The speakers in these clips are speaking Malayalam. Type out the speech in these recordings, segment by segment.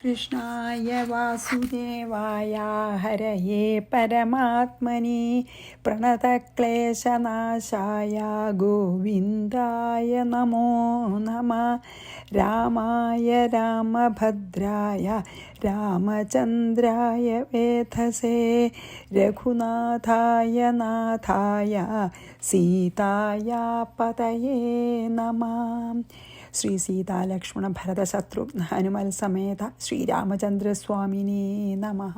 കൃഷ്ണായ വാസുദേവായ ഹരയേ പരമാത്മനി പ്രണതക്ലേശനാശായ ഗോവിന്ദായ നമോ നമഃ. രാമായ രാമഭദ്രായ രാമചന്ദ്രായ വേധസേ രഘുനാഥായ നാഥായ സീതായ പതയേ നമഃ. ശ്രീ സീതാലക്ഷ്മണ ഭരത ശത്രുഘ്ന ഹനുമൽ സമേത ശ്രീരാമചന്ദ്രസ്വാമിനേ നമഃ.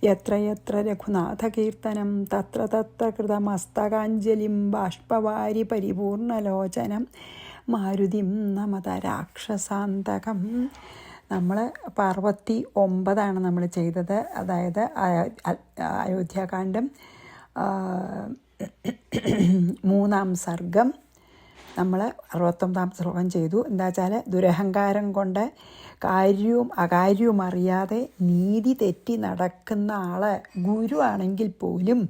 യത്ര യത്ര രഘുനാഥകീർത്തനം തത്ര തത്ര കൃതമസ്തകാഞ്ജലിം ബാഷ്പവാരി പരിപൂർണലോചനം മാരുതിം നമത രാക്ഷസാന്തകം. നമ്മൾ 69 നമ്മൾ ചെയ്തത്. അതായത് അയോധ്യാകാന്ഡം 3-ാം സർഗം നമ്മൾ 69-ാം ശ്ലോകം ചെയ്തു. എന്താ വെച്ചാൽ, ദുരഹങ്കാരം കൊണ്ട് കാര്യവും അകാര്യവും അറിയാതെ നീതി തെറ്റി നടക്കുന്ന ആള് ഗുരു ആണെങ്കിൽ പോലും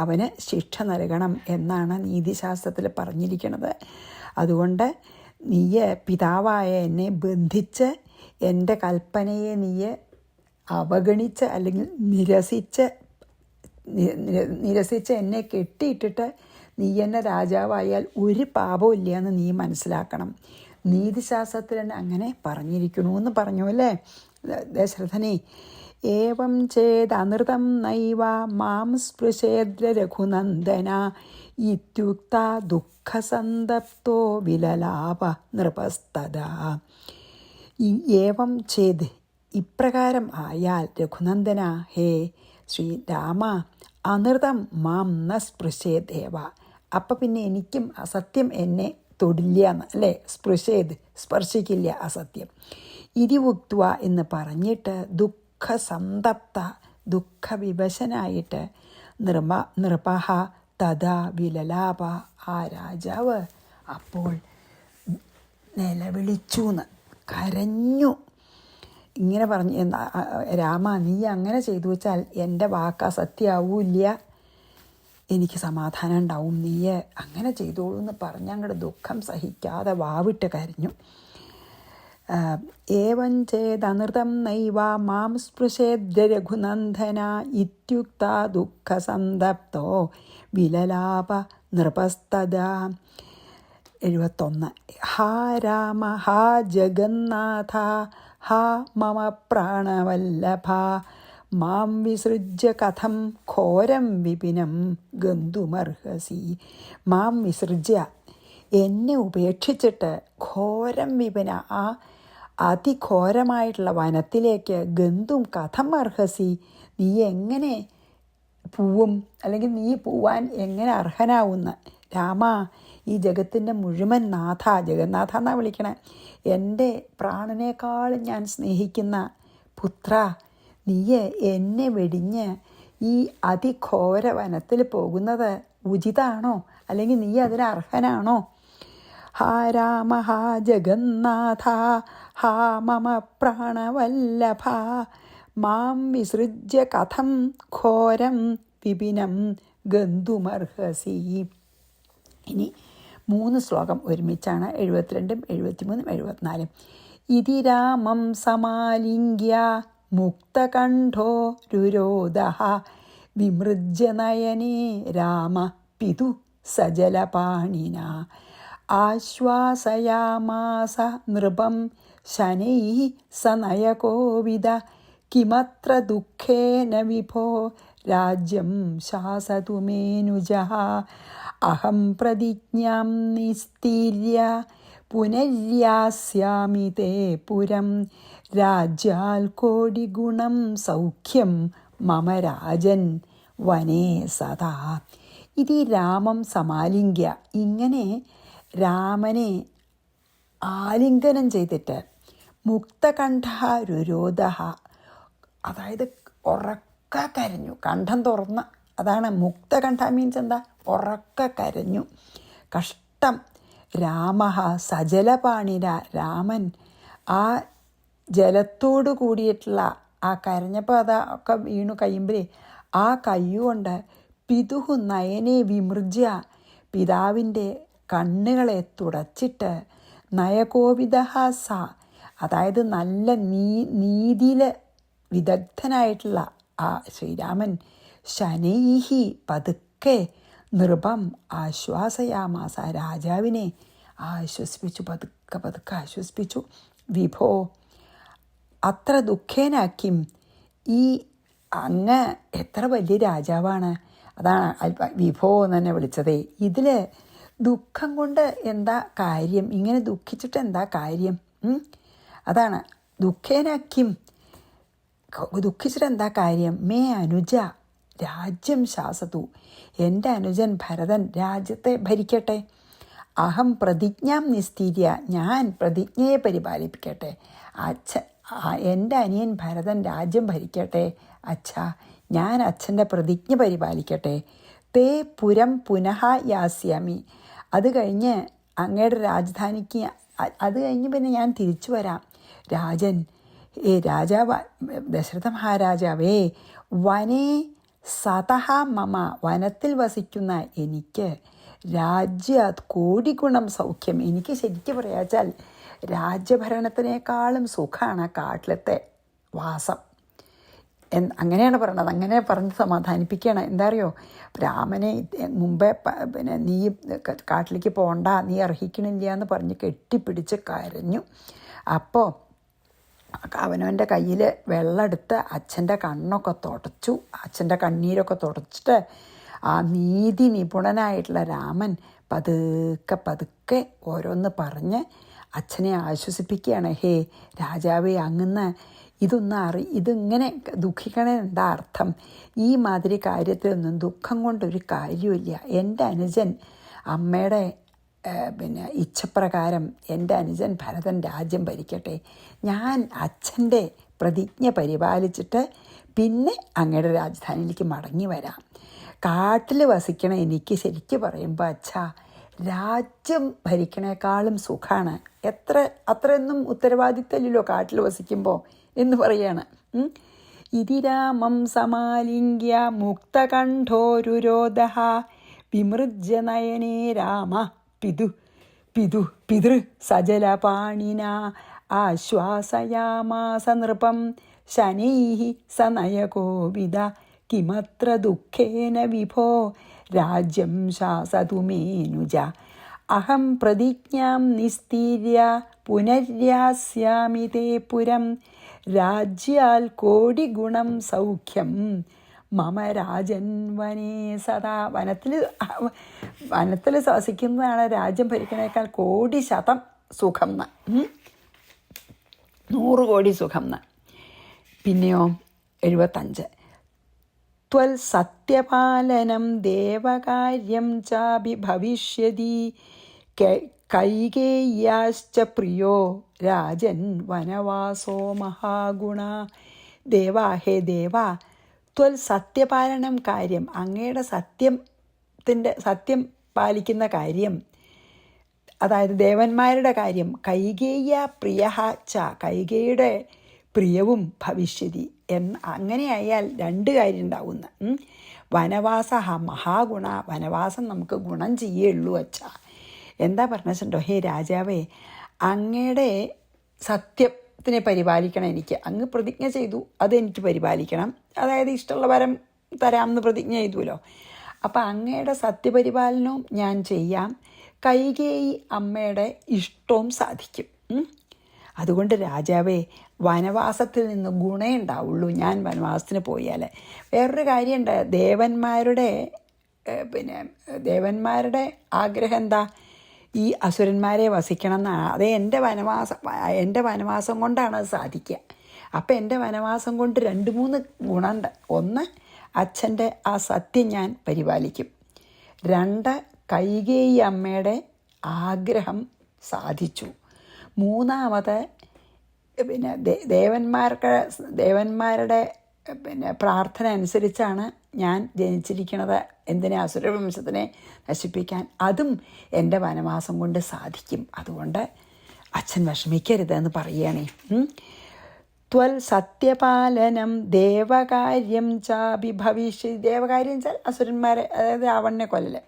അവന് ശിക്ഷ നൽകണം എന്നാണ് നീതിശാസ്ത്രത്തിൽ പറഞ്ഞിരിക്കുന്നത്. അതുകൊണ്ട് നീയെ പിതാവായ എന്നെ ബന്ധിച്ച് എൻ്റെ കൽപ്പനയെ നീയെ അവഗണിച്ച് അല്ലെങ്കിൽ നിരസിച്ച് എന്നെ കെട്ടിയിട്ടിട്ട് നീ എന്നെ രാജാവായാൽ ഒരു പാപവും ഇല്ല എന്ന് നീ മനസ്സിലാക്കണം. നീതിശാസ്ത്രത്തിൽ തന്നെ അങ്ങനെ പറഞ്ഞിരിക്കണമെന്ന് പറഞ്ഞു അല്ലേ ദശരഥനെ. ഏവം ചേത് അനൃതം നൈവ മാം സ്പൃശേദ്ര രഘുനന്ദന ഇത്യുക്ത ദുഃഖസന്തപ്തോ വിലലാപ നൃപസ്തദാ. ഏവം ചേത് ഇപ്രകാരം ആയാൽ രഘുനന്ദന, ഹേ ശ്രീരാമ, അനൃതം മാം ന സ്പൃശേദേവ, അപ്പം പിന്നെ എനിക്കും അസത്യം എന്നെ തൊടില്ല എന്ന് അല്ലേ. സ്പർശിക്കില്ല അസത്യം. ഇതിവുക്ത്വ എന്ന് പറഞ്ഞിട്ട് ദുഃഖസന്തപ്ത, ദുഃഖവിവശനായിട്ട് നൃപഹ തഥാ വിലലാപ, ആ രാജാവ് അപ്പോൾ നിലവിളിച്ചൂന്ന്, കരഞ്ഞു. ഇങ്ങനെ പറഞ്ഞു, രാമ നീ അങ്ങനെ ചെയ്തു വെച്ചാൽ എൻ്റെ വാക്ക് സത്യമാവില്ല, എനിക്ക് സമാധാനം ഉണ്ടാവും, നീ അങ്ങനെ ചെയ്തോളൂ എന്ന് പറഞ്ഞ് അങ്ങോട്ട് ദുഃഖം സഹിക്കാതെ വാവിട്ട് കരഞ്ഞു. ഏവം ചേതനൃതം നൈവ മാം സ്പൃശേദ്ര രഘുനന്ദന ഇത്യുക്ത ദുഃഖസന്തപ്തോ വിലലാപ നൃപസ്തദാ. 71. ഹാ രാമ ഹാ ജഗന്നാഥ ഹാ മമ പ്രാണവല്ലഭ മാം വിസൃജ്യ കഥം ഘോരം വിപിനം ഗന്തുമർഹസി. മാം വിസൃജ്യ, എന്നെ ഉപേക്ഷിച്ചിട്ട് ഘോരം വിപിന, ആ അതിഘോരമായിട്ടുള്ള വനത്തിലേക്ക് ഗന്തും കഥം അർഹസി, നീ എങ്ങനെ പോവും, അല്ലെങ്കിൽ നീ പോവാൻ എങ്ങനെ അർഹനാവുന്ന. രാമ, ഈ ജഗത്തിൻ്റെ മുഴുവൻ നാഥ, ജഗന്നാഥ എന്നാണ് വിളിക്കണേ, എൻ്റെ പ്രാണനേക്കാളും ഞാൻ സ്നേഹിക്കുന്ന പുത്ര, നീ എന്നെ വെടിഞ്ഞ് ഈ അതിഘോര വനത്തിൽ പോകുന്നത് ഉചിതാണോ, അല്ലെങ്കിൽ നീ അതിന് അർഹനാണോ? ഹാ രാമ ഹാ ജഗന്നാഥ ഹാ മമ പ്രാണവല്ലഭ മാം വിസൃജ്യ കഥം ഘോരം വിപിനം ഗന്തുമർഹസി. ഇനി 3 ശ്ലോകം ഒരുമിച്ചാണ്, 72, 73, 74. ഇതി രാമം സമാലിംഗ്യ മുക്തകണ്ഠോ രുരോദഃ വിമൃജ്യ നയനേ രാമ പിതു സജലപാണിന ആശ്വാസയാമാസ നൃപം ശനൈഃ സനയകോവിദ കിമത്ര ദുഃഖേന വിഭോ രാജ്യം ശാസതു മേനുജഃ അഹം പ്രതിജ്ഞാം നിസ്തീര്യ പുനര്യാസ്യാമി തേ പുരം രാജ്യാൽ കോടിഗുണം സൗഖ്യം മമ രാജൻ വനേ സദാ. ഇത് രാമം സമാലിംഗ്യ, ഇങ്ങനെ രാമനെ ആലിംഗനം ചെയ്തിട്ട് മുക്തകണ്ഠ രുരോധ, അതായത് ഉറക്ക കരഞ്ഞു, കണ്ഠം തുറന്ന്, അതാണ് മുക്തകണ്ഠ മീൻസ് എന്താ, ഉറക്ക കരഞ്ഞു. കഷ്ടം. രാമ സജലപാണിര, രാമൻ ആ ജലത്തോട് കൂടിയിട്ടുള്ള ആ കരഞ്ഞപ്പോൾ അതൊക്കെ വീണു കയ്യുമ്പലേ ആ കയ്യുകൊണ്ട് പിതുഹു നയനെ വിമൃജ്യ, പിതാവിൻ്റെ കണ്ണുകളെ തുടച്ചിട്ട് നയകോപിത സ, അതായത് നല്ല നീതിയിൽ വിദഗ്ധനായിട്ടുള്ള ആ ശ്രീരാമൻ ശനൈഹി പതുക്കെ നൃപം ആശ്വാസയാമാസ, രാജാവിനെ ആശ്വസിപ്പിച്ചു, പതുക്കെ പതുക്കെ ആശ്വസിപ്പിച്ചു. വിഭോ അത്ര ദുഃഖേനാക്കിയും, ഈ അങ്ങ് എത്ര വലിയ രാജാവാണ്, അതാണ് വിഭോ എന്ന് തന്നെ വിളിച്ചതേ. ഇതിൽ ദുഃഖം കൊണ്ട് എന്താ കാര്യം, ഇങ്ങനെ ദുഃഖിച്ചിട്ട് എന്താ കാര്യം? അതാണ് ദുഃഖേനാക്കിയും, ദുഃഖിച്ചിട്ട് എന്താ കാര്യം? മേ അനുജ രാജ്യം ശാസതു, എൻ്റെ അനുജൻ ഭരതൻ രാജ്യത്തെ ഭരിക്കട്ടെ. അഹം പ്രതിജ്ഞാം നിസ്തീര്യ, ഞാൻ പ്രതിജ്ഞയെ പരിപാലിപ്പിക്കട്ടെ. എൻ്റെ അനിയൻ ഭരതൻ രാജ്യം ഭരിക്കട്ടെ. അച്ഛാ, ഞാൻ അച്ഛൻ്റെ പ്രതിജ്ഞ പരിപാലിക്കട്ടെ. തേ പുരം പുനഃ യാസ്യാമി, അത് കഴിഞ്ഞ് അങ്ങയുടെ രാജധാനിക്ക്, അത് കഴിഞ്ഞ് പിന്നെ ഞാൻ തിരിച്ചു വരാം. രാജൻ, രാജാവ് ദശരഥ മഹാരാജാവേ, വനേ സതഹ മമ, വനത്തിൽ വസിക്കുന്ന എനിക്ക് രാജ്യാത് കോടി ഗുണം സൗഖ്യം, എനിക്ക് ശരിക്കും പറയാച്ചാൽ രാജ്യഭരണത്തിനേക്കാളും സുഖമാണ് കാട്ടിലത്തെ വാസം. അങ്ങനെയാണ് പറയണത്. അങ്ങനെ പറഞ്ഞ് സമാധാനിപ്പിക്കുകയാണ്. എന്താ അറിയോ, രാമനെ മുമ്പേ പിന്നെ നീ കാട്ടിലേക്ക് പോകണ്ട, നീ അർഹിക്കണില്ല എന്ന് പറഞ്ഞ് കെട്ടിപ്പിടിച്ച് കരഞ്ഞു. അപ്പോൾ അവനവൻ്റെ കയ്യിൽ വെള്ളമെടുത്ത് അച്ഛൻ്റെ കണ്ണൊക്കെ തുടച്ചു, അച്ഛൻ്റെ കണ്ണീരൊക്കെ തുടച്ചിട്ട് ആ നീതി നിപുണനായിട്ടുള്ള രാമൻ പതുക്കെ പതുക്കെ ഓരോന്ന് പറഞ്ഞ് അച്ഛനെ ആശ്വസിപ്പിക്കുകയാണ്. ഹേ രാജാവേ, അങ്ങന്ന് ഇതിങ്ങനെ ദുഃഖിക്കണേ എന്താ അർത്ഥം? ഈ മാതിരി കാര്യത്തിലൊന്നും ദുഃഖം കൊണ്ടൊരു കാര്യമില്ല. എൻ്റെ അനുജൻ അമ്മയുടെ പിന്നെ ഇച്ഛപ്രകാരം എൻ്റെ അനുജൻ ഭരതൻ രാജ്യം ഭരിക്കട്ടെ. ഞാൻ അച്ഛൻ്റെ പ്രതിജ്ഞ പരിപാലിച്ചിട്ട് പിന്നെ അങ്ങയുടെ രാജധാനിയിലേക്ക് മടങ്ങി വരാം. കാട്ടിൽ വസിക്കണ എനിക്ക് ശരിക്കും പറയുമ്പോൾ അച്ഛാ, രാജ്യം ഭരിക്കണേക്കാളും സുഖമാണ്. അത്രയൊന്നും ഉത്തരവാദിത്തമില്ലല്ലോ കാട്ടിൽ വസിക്കുമ്പോൾ എന്ന് പറയാണ്. ഇതിരാമം സമാലിംഗ്യ മുക്തകണ്ഠോരുരോധ വിമൃജ്യ നയനേ രാമ പിതൃ സജലപാണിന ആശ്വാസയാമാസ നൃപം ശനൈഃ സനയകോവിദ കിമത്ര ദുഃഖേന വിഭോ രാജ്യം ശാസതു മേനുജ അഹം പ്രതിജ്ഞാം നിസ്തീര്യ പുനര്യാസ്യാമി തേ പുരം രാജ്യാൽ കോടി ഗുണം സൗഖ്യം മമ രാജൻ വനേ സദാ. വനത്തിൽ ശ്വസിക്കുന്നതാണ് രാജ്യം ഭരിക്കണേക്കാൾ കോടി ശതം സുഖം എന്ന്, 100 കോടി സുഖം എന്ന്. പിന്നെയോ 75 ത്വൽ സത്യപാലനം ദേവകാര്യം ചാഭി ഭവിഷ്യതി കൈകേയ്യാശ്ച പ്രിയോ രാജൻ വനവാസോ മഹാഗുണ. ദേവാ, ഹേ ദേവാ, ത്വൽ സത്യപാലനം കാര്യം, അങ്ങയുടെ സത്യം പാലിക്കുന്ന കാര്യം, അതായത് ദേവന്മാരുടെ കാര്യം. കൈകേയ്യ പ്രിയ ച, കൈകേയുടെ പ്രിയവും ഭവിഷ്യതി അങ്ങനെയായാൽ 2 കാര്യം ഉണ്ടാവുന്ന. വനവാസ മഹാഗുണ, വനവാസം നമുക്ക് ഗുണം ചെയ്യുള്ളൂ അച്ഛാ. എന്താ പറഞ്ഞിട്ടുണ്ടോ, ഹേ രാജാവേ, അങ്ങയുടെ സത്യത്തിനെ പരിപാലിക്കണം. എനിക്ക് അങ്ങ് പ്രതിജ്ഞ ചെയ്തു, അതെനിക്ക് പരിപാലിക്കണം. അതായത് ഇഷ്ടമുള്ള വരം തരാമെന്ന് പ്രതിജ്ഞ ചെയ്തുവല്ലോ. അപ്പം അങ്ങയുടെ സത്യപരിപാലനവും ഞാൻ ചെയ്യാം, കൈകേയി അമ്മയുടെ ഇഷ്ടവും സാധിക്കും. അതുകൊണ്ട് രാജാവേ, വനവാസത്തിൽ നിന്ന് ഗുണേ ഉണ്ടാവുള്ളൂ ഞാൻ വനവാസത്തിന് പോയാൽ. വേറൊരു കാര്യമുണ്ട്, ദേവന്മാരുടെ ആഗ്രഹം എന്താ? ഈ അസുരന്മാരെ വസിക്കണം എന്നാണ്. അത് എൻ്റെ വനവാസം കൊണ്ടാണ് അത് സാധിക്കുക. അപ്പം എൻ്റെ വനവാസം കൊണ്ട് 2-3 ഗുണമുണ്ട്. 1, അച്ഛൻ്റെ ആ സത്യം ഞാൻ പരിപാലിക്കും. 2, കൈകേയി അമ്മയുടെ ആഗ്രഹം സാധിച്ചു. 3, പിന്നെ ദേവന്മാരുടെ പ്രാർത്ഥന അനുസരിച്ചാണ് ഞാൻ ജനിച്ചിരിക്കുന്നത്. എന്തിനെ? അസുരവംശത്തിനെ നശിപ്പിക്കാൻ. അതും എൻ്റെ വനവാസം കൊണ്ട് സാധിക്കും. അതുകൊണ്ട് അച്ഛൻ വിഷമിക്കരുതെന്ന് പറയുകയാണേ. ത്വൽ സത്യപാലനം ദേവകാര്യം ചാഭി ഭവിഷ്യ. ദേവകാര്യം വെച്ചാൽ അസുരന്മാരെ, അതായത് രാവണനെ കൊല്ലല്.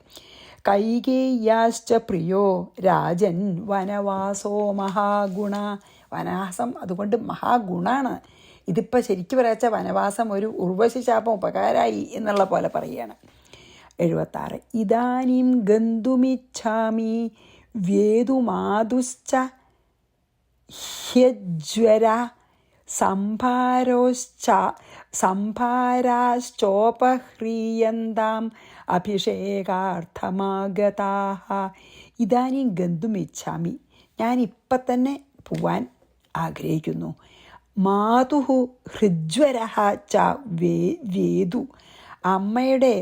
കൈകേയ്യാശ്ച പ്രിയോ രാജൻ വനവാസോ മഹാഗുണ. വനവാസം അതുകൊണ്ട് മഹാഗുണമാണ്. ഇതിപ്പോൾ ശരിക്കും പറയാച്ചാൽ വനവാസം ഒരു ഉർവശി ശാപം ഉപകാരമായി എന്നുള്ള പോലെ പറയുകയാണ്. 76 ഇതാനീം ഗന്തുമിച്ഛാമി വേതുമാതുശ്ച ഹ്യജ്വര സംഭാരാശ്ചോപഹ്രീയന്താം അഭിഷേകാർത്ഥമാഗതാഃ. ഇതാനീം ഗന്തുമിച്ഛാമി, ഞാനിപ്പം തന്നെ പോവാൻ ആഗ്രഹിക്കുന്നു. മാതുഹു ഹൃജ്വരഃ ച വേദു, അമ്മയുടെ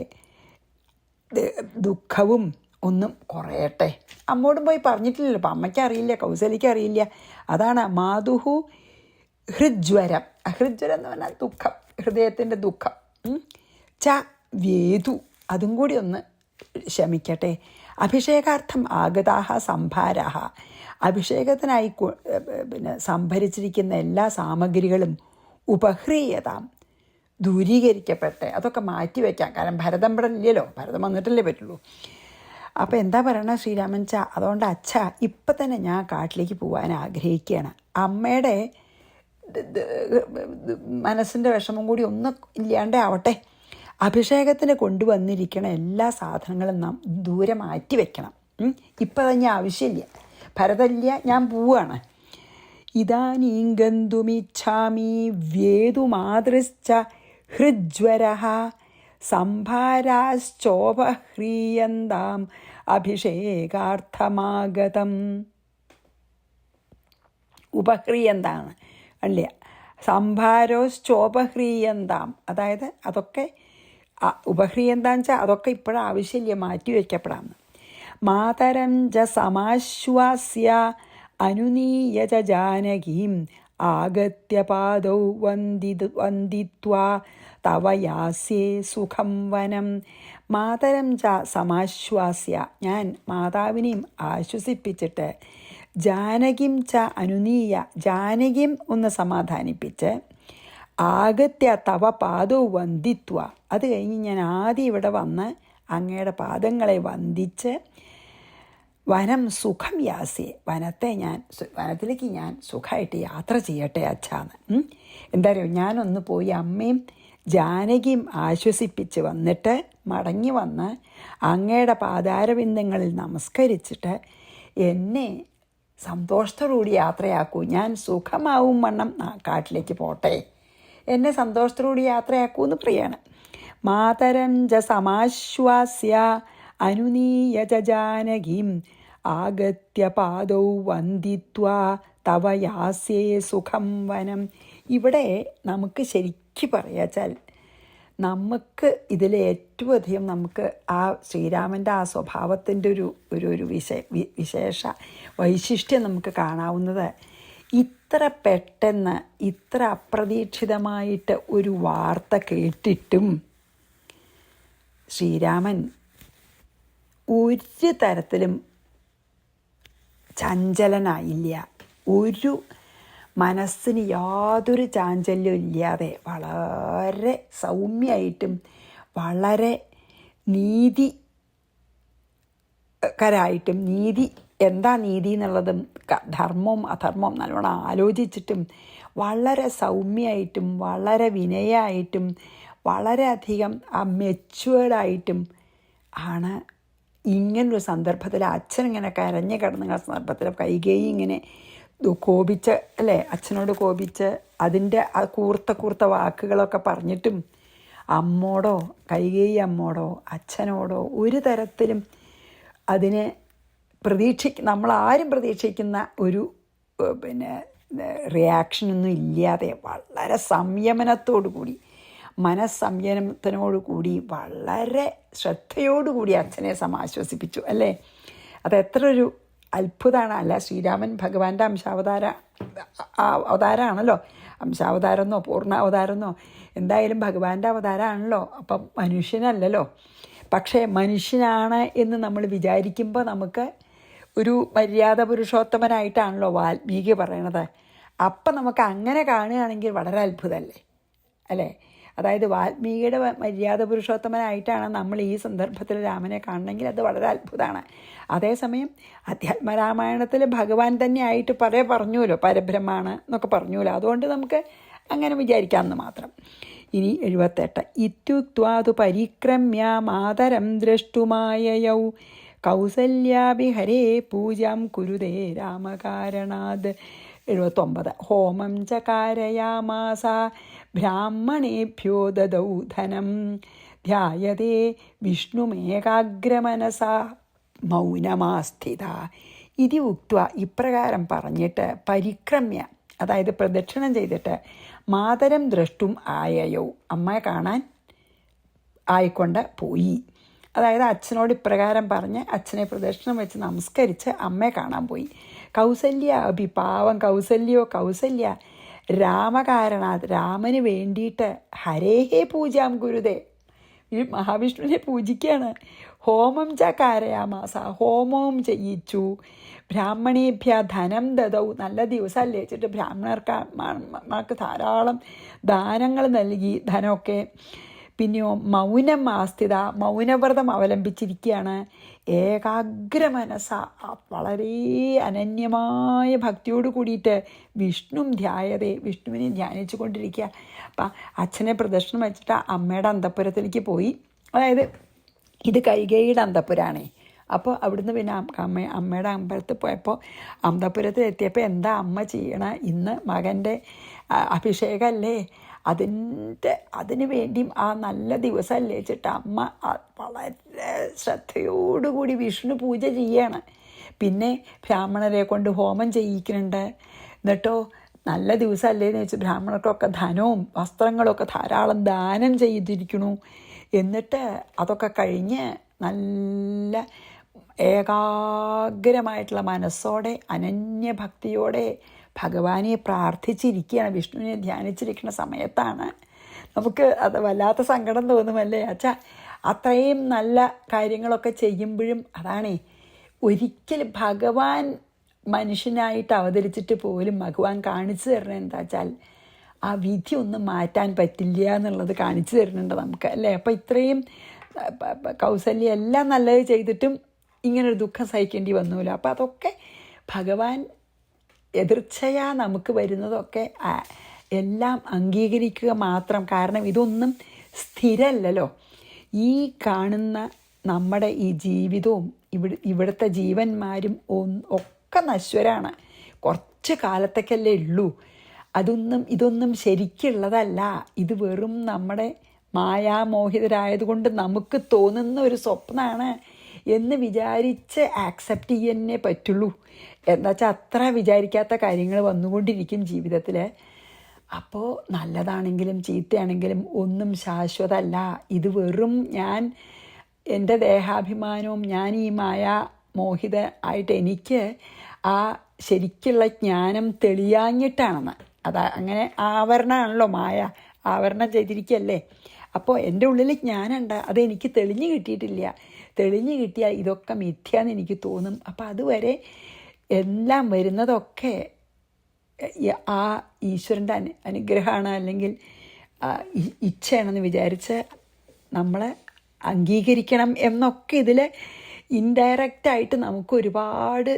ദുഃഖവും ഒന്നും കുറയട്ടെ. അമ്മോടും പോയി പറഞ്ഞിട്ടില്ലല്ലോ, അപ്പം അമ്മയ്ക്ക് അറിയില്ല, കൗസല്യയ്ക്ക് അറിയില്ല. അതാണ് മാതുഹു ഹൃജ്വരം. ഹൃജ്വരം എന്ന് പറഞ്ഞാൽ ദുഃഖം, ഹൃദയത്തിൻ്റെ ദുഃഖം. ച വേദു, അതും കൂടി ഒന്ന് ശമിക്കട്ടെ. അഭിഷേകാർത്ഥം ആഗതാഹ സംഭാരാഹ, അഭിഷേകത്തിനായി സംഭരിച്ചിരിക്കുന്ന എല്ലാ സാമഗ്രികളും ഉപഹ്രീയതാം, ദൂരീകരിക്കപ്പെട്ടെ, അതൊക്കെ മാറ്റിവെക്കാം. കാരണം ഭരതം ഇവിടെ ഇല്ലല്ലോ, ഭരതം വന്നിട്ടല്ലേ പറ്റുള്ളൂ. അപ്പോൾ എന്താ പറയണ ശ്രീരാമൻ ചാ, അതുകൊണ്ട് അച്ഛ ഇപ്പം തന്നെ ഞാൻ കാട്ടിലേക്ക് പോകാൻ ആഗ്രഹിക്കുകയാണ്. അമ്മയുടെ മനസ്സിൻ്റെ വിഷമം കൂടി ഒന്നും ഇല്ലാണ്ടേ ആവട്ടെ. അഭിഷേകത്തിന് കൊണ്ടുവന്നിരിക്കണ എല്ലാ സാധനങ്ങളും നാം ദൂരെ മാറ്റി വെക്കണം. ഇപ്പം തന്നെ ആവശ്യമില്ല, ഭരതമില്ല, ഞാൻ പോവുകയാണ്. ഇതാനീം ഗന്തുമിച്ഛാമി വേതുമാതൃശ്ച ഹൃജ്വരഃ സംഭാരാശ്ചോപഹ്രീയന്താം അഭിഷേകാർത്ഥമാഗതം. ഉപഹ്രീയന്താണ് അല്ലേ, സംഭാരോശ്ചോപഹ്രീയന്താം, അതായത് അതൊക്കെ ഉപഹ്രീയന്താന്ന് വെച്ചാൽ അതൊക്കെ ഇപ്പോഴും ആവശ്യമില്ല, മാറ്റി വയ്ക്കപ്പെടാമെന്ന്. മാതരം ച സമാശ്വാസ്യ അനുനീയ ച ജാനകീം ആഗത്യ പാദൗ വന്ദിത്വാ തവ യാസ്യേ സുഖം വനം. മാതരം ച സമാശ്വാസ്യ, ഞാൻ മാതാവിനെയും ആശ്വസിപ്പിച്ചിട്ട്, ജാനകിം ച അനുനീയ, ജാനകിയും ഒന്ന് സമാധാനിപ്പിച്ച്, ആഗത്യ തവ പാദൗ വന്ദിത്വ, അത് കഴിഞ്ഞ് ഞാൻ ആദ്യം ഇവിടെ വന്ന് അങ്ങയുടെ പാദങ്ങളെ വന്ദിച്ച്, വനം സുഖം യാസ്യേ, വനത്തിലേക്ക് ഞാൻ സുഖമായിട്ട് യാത്ര ചെയ്യട്ടെ അച്ഛാന്ന്. എന്താ പറയുക, ഞാനൊന്ന് പോയി അമ്മയും ജാനകിയും ആശ്വസിപ്പിച്ച് വന്നിട്ട് മടങ്ങി വന്ന് അങ്ങയുടെ പാതാരബിന്ദങ്ങളിൽ നമസ്കരിച്ചിട്ട് എന്നെ സന്തോഷത്തോടുകൂടി യാത്രയാക്കൂ. ഞാൻ സുഖമാവും വണ്ണം കാട്ടിലേക്ക് പോട്ടെ, എന്നെ സന്തോഷത്തോടുകൂടി യാത്രയാക്കൂ എന്ന് പറയാണ്. മാതരം ച സമാശ്വാസ്യ അനുനീയ ച ജാനകീം ആഗത്യ പാദൗ വന്ദിത്വാ തവ യാസ്യേ സുഖം വനം. ഇവിടെ നമുക്ക് ശരിക്കും പറയാച്ചാൽ നമുക്ക് ഇതിൽ ഏറ്റവും അധികം നമുക്ക് ആ ശ്രീരാമൻ്റെ ആ സ്വഭാവത്തിൻ്റെ ഒരു വിശേഷ വൈശിഷ്ട്യം നമുക്ക് കാണാവുന്നത്, ഇത്ര പെട്ടെന്ന് ഇത്ര അപ്രതീക്ഷിതമായിട്ട് ഒരു വാർത്ത കേട്ടിട്ടും ശ്രീരാമൻ ഒരു തരത്തിലും ചഞ്ചലനായില്ല. ഒരു മനസ്സിന് യാതൊരു ചാഞ്ചല്യവും ഇല്ലാതെ വളരെ സൗമ്യമായിട്ടും വളരെ നീതികരായിട്ടും, നീതി എന്താ നീതി എന്നുള്ളതും ധർമ്മവും അധർമ്മവും നല്ലോണം ആലോചിച്ചിട്ടും വളരെ സൗമ്യമായിട്ടും വളരെ വിനയമായിട്ടും വളരെയധികം മെച്വേർഡായിട്ടും ആണ് ഇങ്ങനൊരു സന്ദർഭത്തിൽ അച്ഛനിങ്ങനെ കരഞ്ഞു കിടന്ന സന്ദർഭത്തിൽ കൈകേയി ഇങ്ങനെ കോപിച്ച് അല്ലേ, അച്ഛനോട് കോപിച്ച് അതിൻ്റെ ആ കൂർത്ത വാക്കുകളൊക്കെ പറഞ്ഞിട്ടും അമ്മോടോ കൈകേയി അമ്മോടോ അച്ഛനോടോ ഒരു തരത്തിലും അതിനെ നമ്മളാരും പ്രതീക്ഷിക്കുന്ന ഒരു റിയാക്ഷനൊന്നും ഇല്ലാതെ വളരെ സംയമനത്തോടു കൂടി, മനസ്സംയമനത്തിനോടു കൂടി വളരെ ശ്രദ്ധയോടുകൂടി അച്ഛനെ സമാശ്വസിപ്പിച്ചു അല്ലേ. അത് എത്ര ഒരു അത്ഭുതമാണ്. അല്ല, ശ്രീരാമൻ ഭഗവാന്റെ അവതാരമാണല്ലോ, അംശാവതാരമെന്നോ പൂർണ്ണാവതാരമെന്നോ എന്തായാലും ഭഗവാന്റെ അവതാരമാണല്ലോ, അപ്പം മനുഷ്യനല്ലല്ലോ. പക്ഷേ മനുഷ്യനാണ് എന്ന് നമ്മൾ വിചാരിക്കുമ്പോൾ നമുക്ക് ഒരു മര്യാദ പുരുഷോത്തമനായിട്ടാണല്ലോ വാൽമീകി പറയണത്. അപ്പം നമുക്ക് അങ്ങനെ കാണുകയാണെങ്കിൽ വളരെ അത്ഭുതമല്ലേ അല്ലേ. അതായത് വാൽമീകിയുടെ മര്യാദ പുരുഷോത്തമനായിട്ടാണ് നമ്മൾ ഈ സന്ദർഭത്തിൽ രാമനെ കാണണമെങ്കിൽ അത് വളരെ അത്ഭുതമാണ്. അതേസമയം അധ്യാത്മരാമായണത്തിൽ ഭഗവാൻ തന്നെ ആയിട്ട് പറഞ്ഞുവല്ലോ, പരബ്രഹ്മാണ് എന്നൊക്കെ പറഞ്ഞുവല്ലോ. അതുകൊണ്ട് നമുക്ക് അങ്ങനെ വിചാരിക്കാമെന്ന് മാത്രം. ഇനി 78. ഇത്യുക്ത്വാതു പരിക്രമ്യ മാതരം ദ്രഷ്ടുമായയൗ കൗസല്യാഭിഹരേ പൂജാം കുരുതേ രാമകാരണാത്. 79. ഹോമം ചകാരയാമാസ ബ്രാഹ്മണേഭ്യോ ദദൗ ധനം ധ്യായതേ വിഷ്ണുമേകാഗ്രമനസ മൗനമാസ്ഥിത. ഇതി ഉക്ത്വ, ഇപ്രകാരം പറഞ്ഞിട്ട്, പരിക്രമ്യ അതായത് പ്രദക്ഷിണം ചെയ്തിട്ട്, മാതരം ദ്രഷ്ടും ആയയോ അമ്മയെ കാണാൻ ആയിക്കൊണ്ട് പോയി. അതായത് അച്ഛനോട് ഇപ്രകാരം പറഞ്ഞ് അച്ഛനെ പ്രദക്ഷിണം വെച്ച് നമസ്കരിച്ച് അമ്മയെ കാണാൻ പോയി. കൗസല്യ പാവം കൗസല്യ രാമകാരണാത് രാമന് വേണ്ടിയിട്ട് ഹരേഹേ പൂജാം ഗുരുതേ ഈ മഹാവിഷ്ണുവിനെ പൂജിക്കുകയാണ്. ഹോമം ചകാരയാമാസ ഹോമവും ചെയ്യിച്ചു. ബ്രാഹ്മണേഭ്യ ധനം ദദൗ നല്ല ദിവസമല്ലേ വെച്ചിട്ട് ബ്രാഹ്മണർക്ക് ധാരാളം ദാനങ്ങൾ നൽകി, ധനമൊക്കെ. പിന്നെയോ മൗനം ആസ്ഥിത മൗനവ്രതം അവലംബിച്ചിരിക്കുകയാണ്. ഏകാഗ്രമനസ വളരെ അനന്യമായ ഭക്തിയോട് കൂടിയിട്ട് വിഷ്ണു ധ്യായതേ വിഷ്ണുവിനെ ധ്യാനിച്ചു കൊണ്ടിരിക്കുക. അപ്പം അച്ഛനെ പ്രദക്ഷിണം വെച്ചിട്ട് അമ്മയുടെ അന്തഃപുരത്തിലേക്ക് പോയി. അതായത് ഇത് കൈകേയിയുടെ അന്തഃപുരമാണേ. അപ്പോൾ അവിടുന്ന് പിന്നെ അമ്മയുടെ അമ്പലത്തിൽ പോയപ്പോൾ അന്തഃപുരത്തിൽ എത്തിയപ്പോൾ എന്താ അമ്മ ചെയ്യണ, ഇന്ന് മകൻ്റെ അഭിഷേകമല്ലേ, അതിന് വേണ്ടിയും ആ നല്ല ദിവസമല്ലേ വെച്ചിട്ട് അമ്മ വളരെ ശ്രദ്ധയോടുകൂടി വിഷ്ണു പൂജ ചെയ്യാണ്. പിന്നെ ബ്രാഹ്മണരെ കൊണ്ട് ഹോമം ചെയ്യിക്കുന്നുണ്ട്. എന്നിട്ടോ നല്ല ദിവസമല്ലേന്ന് വെച്ച് ബ്രാഹ്മണർക്കൊക്കെ ധനവും വസ്ത്രങ്ങളൊക്കെ ധാരാളം ദാനം ചെയ്തിരിക്കണു. എന്നിട്ട് അതൊക്കെ കഴിഞ്ഞ് നല്ല ഏകാഗ്രമായിട്ടുള്ള മനസ്സോടെ അനന്യഭക്തിയോടെ ഭഗവാനെ പ്രാർത്ഥിച്ചിരിക്കുകയാണ്, വിഷ്ണുവിനെ ധ്യാനിച്ചിരിക്കുന്ന സമയത്താണ് നമുക്ക് അത് വല്ലാത്ത സങ്കടം തോന്നുമല്ലേ. അച്ഛാ അത്രയും നല്ല കാര്യങ്ങളൊക്കെ ചെയ്യുമ്പോഴും അതാണേ, ഒരിക്കലും ഭഗവാൻ മനുഷ്യനായിട്ട് അവതരിച്ചിട്ട് പോലും ഭഗവാൻ കാണിച്ചു തരണത് എന്താ വെച്ചാൽ ആ വിധി ഒന്നും മാറ്റാൻ പറ്റില്ല എന്നുള്ളത് കാണിച്ചു തരുന്നുണ്ട് നമുക്ക്, അല്ലേ. അപ്പം ഇത്രയും കൗസല്യ എല്ലാം നല്ലത് ചെയ്തിട്ടും ഇങ്ങനൊരു ദുഃഖം സഹിക്കേണ്ടി വന്നുല്ലോ. അപ്പം അതൊക്കെ ഭഗവാൻ എതിർച്ചയാ നമുക്ക് വരുന്നതൊക്കെ എല്ലാം അംഗീകരിക്കുക മാത്രം. കാരണം ഇതൊന്നും സ്ഥിരമല്ലല്ലോ. ഈ കാണുന്ന നമ്മുടെ ഈ ജീവിതവും ഇവിടുത്തെ ജീവന്മാരും ഒക്കെ നശ്വരാണ്. കുറച്ച് കാലത്തേക്കല്ലേ ഉള്ളൂ. ഇതൊന്നും ശരിക്കുള്ളതല്ല. ഇത് വെറും നമ്മുടെ മായാമോഹിതരായതുകൊണ്ട് നമുക്ക് തോന്നുന്ന ഒരു സ്വപ്നമാണ് എന്ന് വിചാരിച്ച് ആക്സെപ്റ്റ് ചെയ്യാനേ പറ്റുള്ളൂ. എന്താ വെച്ചാൽ അത്ര വിചാരിക്കാത്ത കാര്യങ്ങൾ വന്നുകൊണ്ടിരിക്കും ജീവിതത്തിൽ. അപ്പോൾ നല്ലതാണെങ്കിലും ചീത്തയാണെങ്കിലും ഒന്നും ശാശ്വതമല്ല. ഇത് വെറും എൻ്റെ ദേഹാഭിമാനവും ഞാൻ ഈ മോഹിത ആയിട്ട് എനിക്ക് ആ ശരിക്കുള്ള ജ്ഞാനം തെളിയാഞ്ഞിട്ടാണെന്ന്. അങ്ങനെ ആവരണമാണല്ലോ മായ, ആവരണം ചെയ്തിരിക്കുകയല്ലേ. അപ്പോൾ എൻ്റെ ഉള്ളിൽ ജ്ഞാനമുണ്ട്, അതെനിക്ക് തെളിഞ്ഞു കിട്ടിയിട്ടില്ല. തെളിഞ്ഞു കിട്ടിയാൽ ഇതൊക്കെ മിഥ്യാന്ന് എനിക്ക് തോന്നും. അപ്പം അതുവരെ എല്ലാം വരുന്നതൊക്കെ ആ ഈശ്വരൻ്റെ അനുഗ്രഹമാണ്, അല്ലെങ്കിൽ ഇച്ഛയാണെന്ന് വിചാരിച്ച് നമ്മൾ അംഗീകരിക്കണം എന്നൊക്കെ ഇതിൽ ഇൻഡയറക്റ്റായിട്ട് നമുക്ക് ഒരുപാട്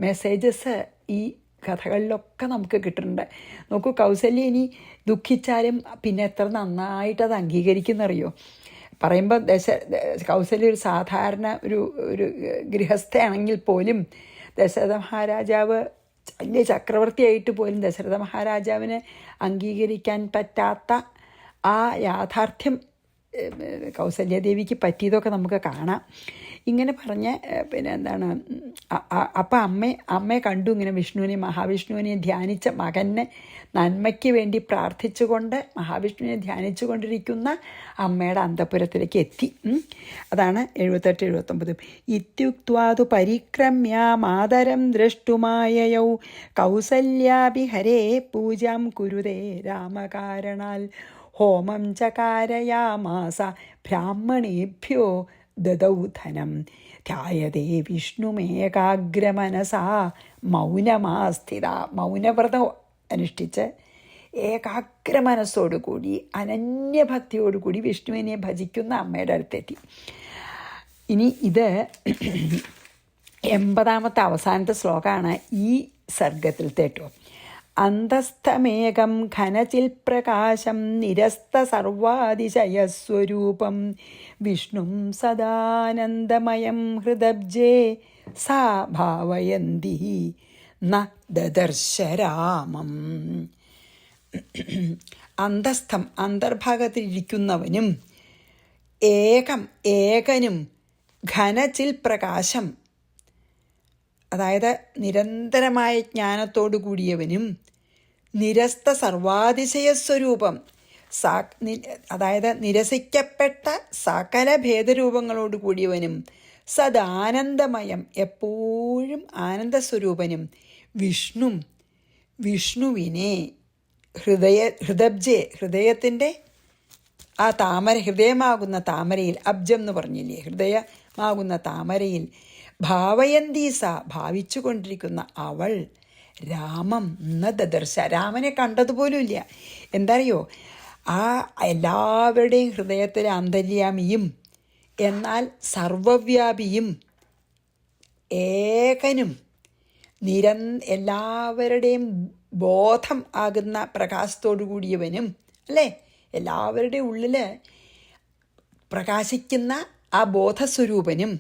മെസ്സേജസ് ഈ കഥകളിലൊക്കെ നമുക്ക് കിട്ടുന്നുണ്ട്. നോക്കൂ, കൗസല്യ ഇനി ദുഃഖിച്ചാലും പിന്നെ എത്ര നന്നായിട്ട് അത് അംഗീകരിക്കുന്നറിയോ. പറയുമ്പോൾ കൗസല്യ ഒരു സാധാരണ ഒരു ഗൃഹസ്ഥയാണെങ്കിൽ പോലും ദശരഥ മഹാരാജാവ് വലിയ ചക്രവർത്തിയായിട്ട് പോലും ദശരഥ മഹാരാജാവിന് അംഗീകരിക്കാൻ പറ്റാത്ത ആ യാഥാർത്ഥ്യം കൗസല്യാദേവിക്ക് പറ്റിയതൊക്കെ നമുക്ക് കാണാം. ഇങ്ങനെ പറഞ്ഞ് പിന്നെ എന്താണ്, അപ്പം അമ്മയെ കണ്ടു ഇങ്ങനെ മഹാവിഷ്ണുവിനെ ധ്യാനിച്ച മകന് നന്മയ്ക്ക് വേണ്ടി പ്രാർത്ഥിച്ചുകൊണ്ട് മഹാവിഷ്ണുവിനെ ധ്യാനിച്ചു കൊണ്ടിരിക്കുന്ന അമ്മയുടെ അന്തഃപുരത്തിലേക്ക് എത്തി. അതാണ് 78-79. ഇത്യുക്ത്വാതു പരിക്രമ്യ മാതരം ദ്രഷ്ടുമായയൗ കൗസല്യാഭിഹരേ പൂജാം കുരുതേ രാമകാരണാൽ ഹോമം ചകാരയാമാസ ബ്രാഹ്മണേഭ്യോ ദദൗ ധനം ധ്യായതേ വിഷ്ണുമേകാഗ്രമനസാ മൗനമാസ്ഥിത. മൗനവ്രതം അനുഷ്ഠിച്ച് ഏകാഗ്ര മനസ്സോടുകൂടി അനന്യഭക്തിയോടുകൂടി വിഷ്ണുവിനെ ഭജിക്കുന്ന അമ്മയുടെ അടുത്തെത്തി. ഇനി ഇത് 80ാമത്തെ അവസാനത്തെ ശ്ലോകമാണ് ഈ സർഗത്തിലത്തെ കേട്ടോ. അന്തസ്ഥമേകം ഘനചിൽപ്രകാശം നിരസ്ത സർവാതിശയസ്വരൂപം വിഷ്ണും സദാനന്ദമയം ഹൃദബ്ജേ സാ ഭാവയന്തി ന ദദർശരാമം. അന്തസ്ഥം അന്തർഭാഗത്തിലിരിക്കുന്നവനും ഏകനും ഘനചിൽ പ്രകാശം അതായത് നിരന്തരമായ ജ്ഞാനത്തോടു കൂടിയവനും നിരസ്ത സർവാതിശയസ്വരൂപം അതായത് നിരസിക്കപ്പെട്ട സകല ഭേദരൂപങ്ങളോട് കൂടിയവനും സദാനന്ദമയം എപ്പോഴും ആനന്ദസ്വരൂപനും വിഷ്ണുവിനെ ഹൃദബ്ജെ ഹൃദയത്തിൻ്റെ ആ ഹൃദയമാകുന്ന താമരയിൽ, അബ്ജം എന്ന് പറഞ്ഞില്ലേ, ഹൃദയമാകുന്ന താമരയിൽ ഭാവയന്തീസ ഭാവിച്ചു കൊണ്ടിരിക്കുന്ന അവൾ രാമം ദദർശ രാമനെ കണ്ടതുപോലുമില്ല. എന്താറിയോ, ആ എല്ലാവരുടെയും ഹൃദയത്തിലെ അന്തര്യാമിയും എന്നാൽ സർവവ്യാപിയും ഏകനും എല്ലാവരുടെയും ബോധം ആകുന്ന പ്രകാശത്തോടു കൂടിയവനും അല്ലേ, എല്ലാവരുടെയും ഉള്ളിൽ പ്രകാശിക്കുന്ന ആ ബോധസ്വരൂപനും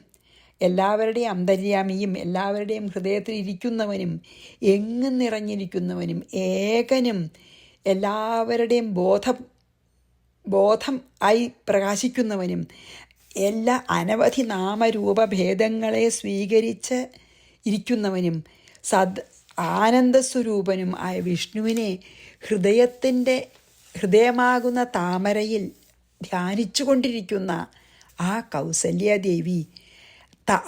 എല്ലാവരുടെയും അന്തര്യാമിയും എല്ലാവരുടെയും ഹൃദയത്തിൽ ഇരിക്കുന്നവനും എങ്ങും നിറഞ്ഞിരിക്കുന്നവനും ഏകനും എല്ലാവരുടെയും ബോധം ആയി പ്രകാശിക്കുന്നവനും എല്ലാ അനവധി നാമരൂപഭേദങ്ങളെ സ്വീകരിച്ച് ഇരിക്കുന്നവനും ആനന്ദസ്വരൂപനും ആയ വിഷ്ണുവിനെ ഹൃദയമാകുന്ന താമരയിൽ ധ്യാനിച്ചു കൊണ്ടിരിക്കുന്ന ആ കൗസല്യാദേവി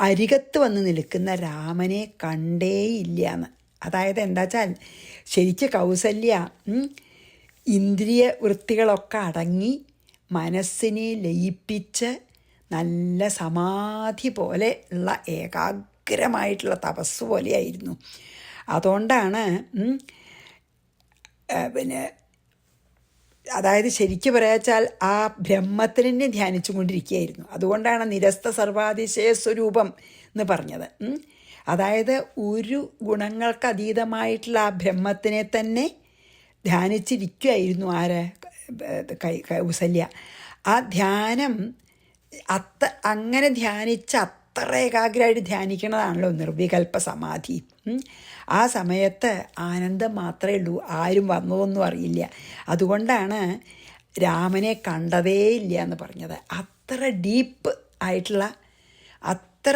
അരികത്ത് വന്ന് നിൽക്കുന്ന രാമനെ കണ്ടേയില്ല. അതായത് എന്താ വെച്ചാൽ ശരിക്ക് കൗസല്യ ഇന്ദ്രിയ വൃത്തികളൊക്കെ അടങ്ങി മനസ്സിനെ ലയിപ്പിച്ച് നല്ല സമാധി പോലെ ഉള്ള ഏകാഗ്രമായിട്ടുള്ള തപസ് പോലെയായിരുന്നു. അതുകൊണ്ടാണ് അതായത് ശരിക്കും പറയാച്ചാൽ ആ ബ്രഹ്മത്തിനെ ധ്യാനിച്ചു കൊണ്ടിരിക്കുകയായിരുന്നു. അതുകൊണ്ടാണ് നിരസ്ത സർവാതിശയ സ്വരൂപം എന്ന് പറഞ്ഞത്. അതായത് ഒരു ഗുണങ്ങൾക്ക് അതീതമായിട്ടുള്ള ആ ബ്രഹ്മത്തിനെ തന്നെ ധ്യാനിച്ചിരിക്കുകയായിരുന്നു കൗസല്യ. ആ ധ്യാനം അങ്ങനെ ധ്യാനിച്ച് അത്ര ഏകാഗ്രമായിട്ട് ധ്യാനിക്കണതാണല്ലോ നിർവികൽപ്പ സമാധി. ആ സമയത്ത് ആനന്ദം മാത്രമേ ഉള്ളൂ, ആരും വന്നതൊന്നും അറിയില്ല. അതുകൊണ്ടാണ് രാമനെ കണ്ടതേ ഇല്ല എന്ന് പറഞ്ഞത്. അത്ര ഡീപ്പ് ആയിട്ടുള്ള അത്ര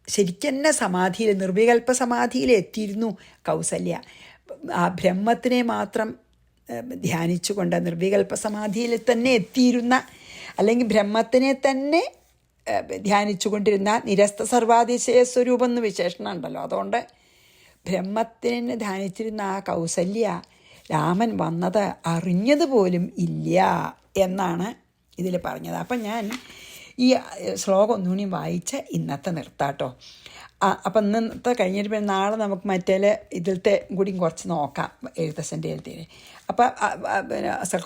ശരിക്കെന്നെ സമാധിയിൽ നിർവികൽപ്പ സമാധിയിൽ എത്തിയിരുന്നു കൗസല്യ. ആ ബ്രഹ്മത്തിനെ മാത്രം ധ്യാനിച്ചുകൊണ്ട് നിർവികൽപ്പ സമാധിയിൽ തന്നെ എത്തിയിരുന്ന, അല്ലെങ്കിൽ ബ്രഹ്മത്തിനെ തന്നെ ധ്യാനിച്ചു കൊണ്ടിരുന്ന നിരസ്ത സർവാതിശയ സ്വരൂപം എന്ന് വിശേഷണം ഉണ്ടല്ലോ. അതുകൊണ്ട് ബ്രഹ്മത്തിനെ ധ്യാനിച്ചിരുന്ന ആ കൗസല്യ രാമൻ വന്നത് അറിഞ്ഞതുപോലും ഇല്ല എന്നാണ് ഇതിൽ പറഞ്ഞത്. അപ്പം ഞാൻ ഈ ശ്ലോകം ഒന്നുകൂടി വായിച്ച് ഇന്നത്തെ നിർത്താട്ടോ. അപ്പം ഇന്നത്തെ കഴിഞ്ഞിട്ട് പിന്നെ നാളെ നമുക്ക് ഇതിലത്തെ കൂടി കുറച്ച് നോക്കാം, എഴുത്തച്ഛൻ്റെ എഴുത്തിന്. അപ്പം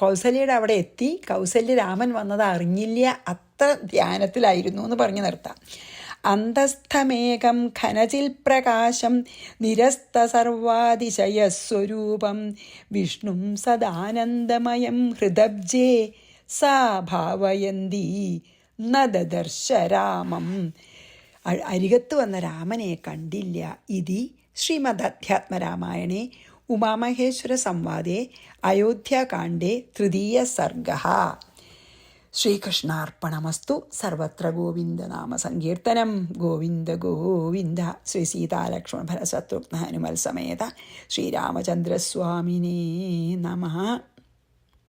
കൗസല്യയുടെ അവിടെ എത്തി കൗസല്യ രാമൻ വന്നത് അറിഞ്ഞില്ല, അത്ര ധ്യാനത്തിലായിരുന്നു എന്ന് പറഞ്ഞ് നിർത്താം. അന്തസ്ഥമേകം ഘനചിൽ പ്രകാശം നിരസ്ത സർവാതിശയസ്വരൂപം വിഷ്ണും സദാനന്ദമയം ഹൃദബ്ജേ സാ ഭാവയന്തി ന ദദർശ രാമം. അരികത്ത് വന്ന രാമനെ കണ്ടില്ല. ഇതി ശ്രീമദധ്യാത്മരാമായണേ ഉമാമഹേശ്വര സംവാദേ അയോധ്യാകാണ്ഡേ തൃതീയ സർഗഃ. ശ്രീകൃഷ്ണാർപ്പണമസ്തു. സർവത്ര ഗോവിന്ദനാമ സങ്കീർത്തനം. ഗോവിന്ദ ഗോവിന്ദ. ശ്രീ സീതാലക്ഷ്മണ ഭരശത്രുഘ്ന ഹനുമൽ സമേത ശ്രീരാമചന്ദ്രസ്വാമിനേ നമഃ.